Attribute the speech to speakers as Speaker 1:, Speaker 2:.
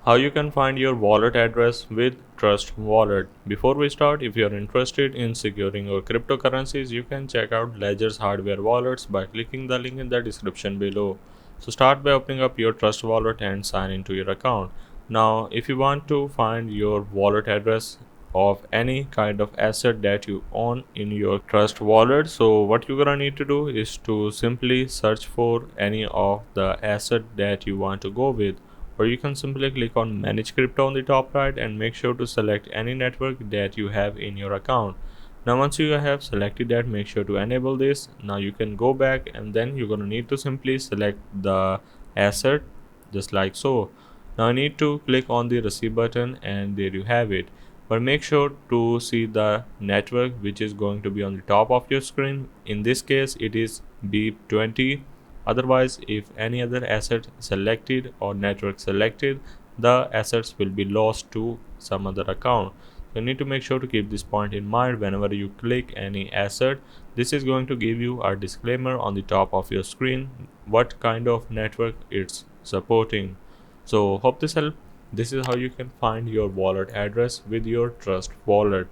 Speaker 1: How you can find your wallet address with Trust Wallet. Before we start, if you are interested in securing your cryptocurrencies, you can check out Ledger's hardware wallets by clicking the link in the description below. So start by opening up your Trust Wallet and sign into your account. Now, if you want to find your wallet address of any kind of asset that you own in your Trust Wallet, so what you're gonna need to do is to simply search for any of the asset that you want to go with, or you can simply click on manage crypto on the top right and make sure to select any network that you have in your account. Now once you have selected that, make sure to enable this. Now you can go back and then you're going to need to simply select the asset just like so. Now I need to click on the receive button and there you have it, but make sure to see the network which is going to be on the top of your screen. In this case it is BEP20. Otherwise, if any other asset selected or network selected, the assets will be lost to some other account. So you need to make sure to keep this point in mind whenever you click any asset. This is going to give you a disclaimer on the top of your screen what kind of network it's supporting. So hope this helps. This is how you can find your wallet address with your Trust Wallet.